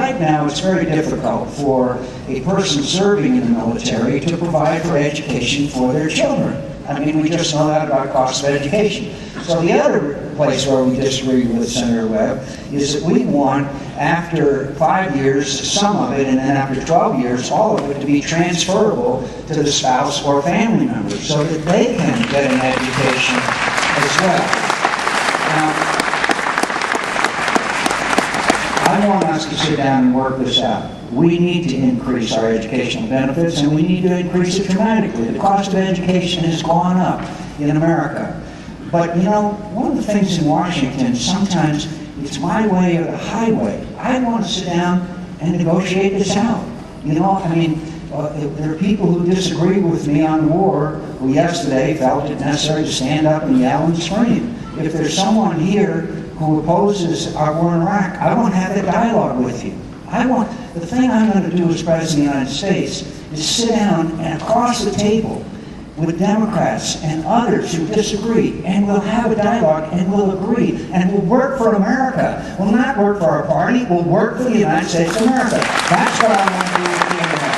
right now it's very difficult for a person serving in the military to provide for education for their children. I mean, we just know that about cost of education. So the other place where we disagree with Senator Webb is that we want, after 5 years, some of it, and then after 12 years, all of it to be transferable to the spouse or family members so that they can get an education as well. Now, I want us to sit down and work this out. We need to increase our educational benefits, and we need to increase it dramatically. The cost of education has gone up in America. But, you know, one of the things in Washington, sometimes it's my way or the highway. I want to sit down and negotiate this out. You know, I mean, there are people who disagree with me on war who yesterday felt it necessary to stand up and yell and scream. If there's someone here who opposes our war in Iraq, I want to have that dialogue with you. The thing I'm going to do as President of the United States is sit down and across the table with Democrats and others who disagree, and we'll have a dialogue, and we'll agree, and we'll work for America. We'll not work for our party, we'll work for the United States of America. That's what I want to do with the America.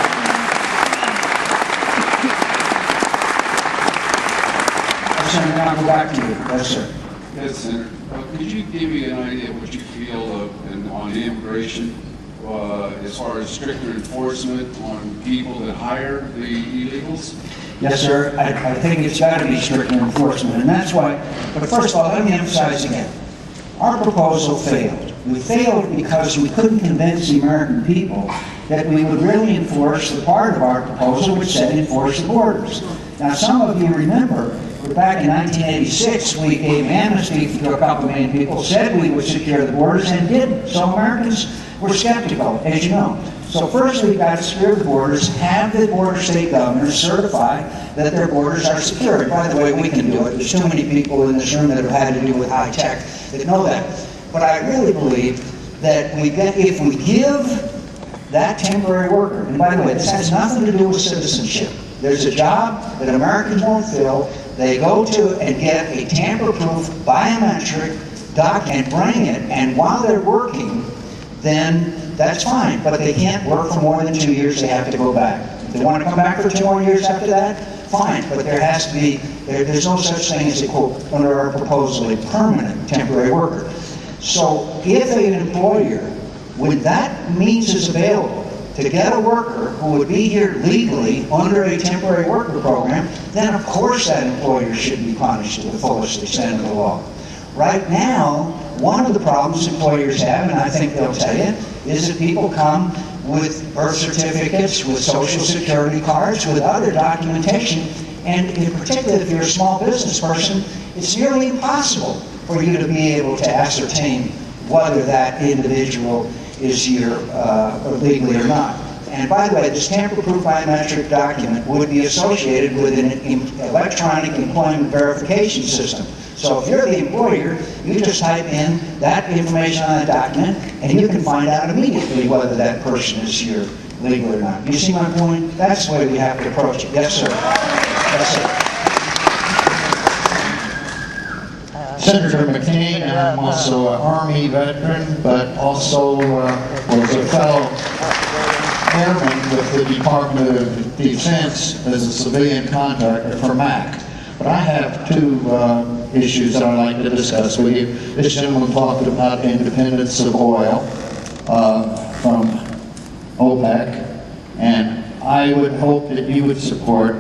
Senator, I'll go back to you. Yes, sir. Yes, Senator. Could you give me an idea of what you feel on immigration as far as stricter enforcement on people that hire the illegals? Yes, sir. I think it's got to be stricter enforcement, and that's why. But first of all, let me emphasize again: our proposal failed. We failed because we couldn't convince the American people that we would really enforce the part of our proposal which said enforce the borders. Now, some of you remember that back in 1986, we gave amnesty to a couple million people, said we would secure the borders, and didn't. So Americans were skeptical, as you know. So first we've got to secure the borders, have the border state governors certify that their borders are secure. And by the way, we can do it. There's too many people in this room that have had to do with high tech that know that. But I really believe that if we give that temporary worker, and by the way, this has nothing to do with citizenship. There's a job that Americans won't fill. They go to and get a tamper-proof biometric document and bring it, and while they're working, then that's fine, but they can't work for more than 2 years. They have to go back. If they want to come back for 2 more years after that, fine, but there has to be, there's no such thing as a, quote, under our proposal, a permanent temporary worker. So if an employer, when that means is available to get a worker who would be here legally under a temporary worker program, then of course that employer should be punished to the fullest extent of the law. Right now, one of the problems employers have, and I think they'll tell you, is that people come with birth certificates, with social security cards, with other documentation, and in particular if you're a small business person, it's nearly impossible for you to be able to ascertain whether that individual is here legally or not. And by the way, this tamper-proof biometric document would be associated with an electronic employment verification system. So if you're the employer, you just type in that information on that document, and you can find out immediately whether that person is here legal or not. You see my point? That's the way we have to approach it. Yes, sir. Yes, sir. Senator McCain, and I'm also an Army veteran, but also was a fellow airman with the Department of Defense as a civilian contractor for MAC. But I have two issues that I'd like to discuss with you. This gentleman talked about independence of oil from OPEC, and I would hope that you would support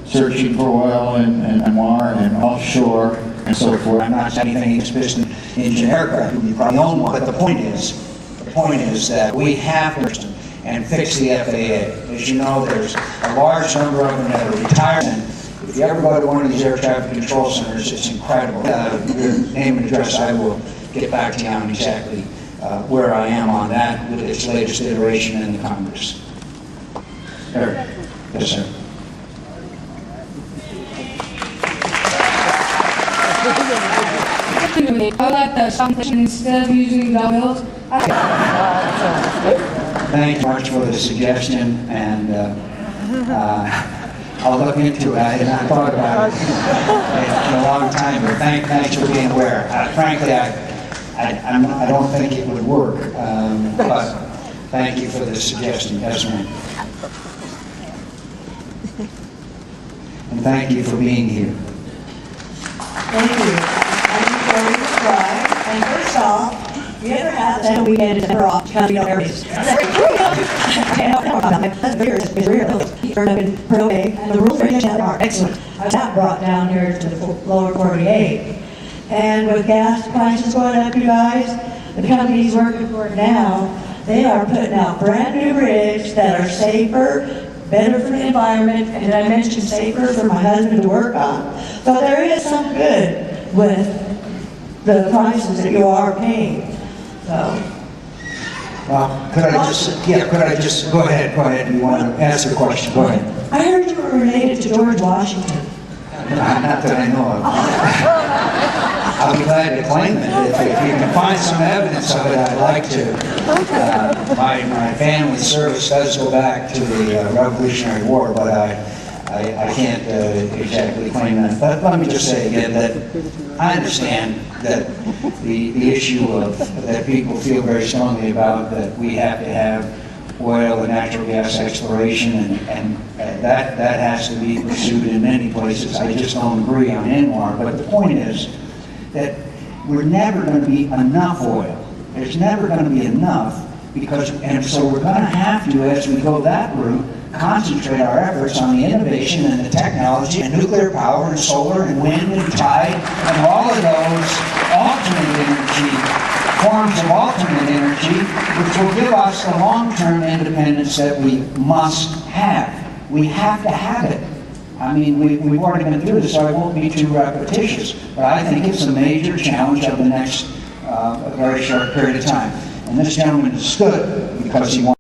searching for oil in Myanmar and offshore and so forth. I'm not saying anything against piston engine aircraft. You probably own one. But the point is that we have to and fix the FAA. As you know, there's a large number of them that are retired. And if you ever go to one of these air traffic control centers, it's incredible. Your name and address, I will get back to you on exactly where I am on that with its latest iteration in the Congress. Eric. Yes, sir. How about the something instead of using dumbbells? Thank you much for the suggestion, and I'll look into it. I thought about it in a long time, but thanks for being aware. Frankly, I don't think it would work, but thank you for the suggestion, Desmond. And thank you for being here. Thank you. I'm Joey McBride. And first off, you ever have that weekend is never off because you know everybody's. That's beer is real. Turned up in Pro A, and the rules are excellent. I was not brought down here to the lower 48. And with gas prices going up, you guys, the companies working for it now, they are putting out brand new rigs that are safer, better for the environment, and I mentioned safer for my husband to work on. So there is some good with the prices that you are paying. So. Well, could I just, go ahead, you want to ask a question, go ahead. I heard you were related to George Washington. Not that I know of. I'll be glad to claim it. If you can find some evidence of it, I'd like to. My family service does go back to the Revolutionary War, but I can't exactly claim that. But let me just say again that I understand that the issue of that people feel very strongly about, that we have to have oil and natural gas exploration, and that has to be pursued in many places. I just don't agree on Anwar. But the point is that we're never going to be enough oil. There's never going to be enough, and so we're going to have to, as we go that route, concentrate our efforts on the innovation and the technology and nuclear power and solar and wind and tide and all of those alternate energy, forms of alternate energy, which will give us the long-term independence that we must have. We have to have it. I mean, we've already been through this, so I won't be too repetitious, but I think it's a major challenge of the next very short period of time. And this gentleman stood because he wanted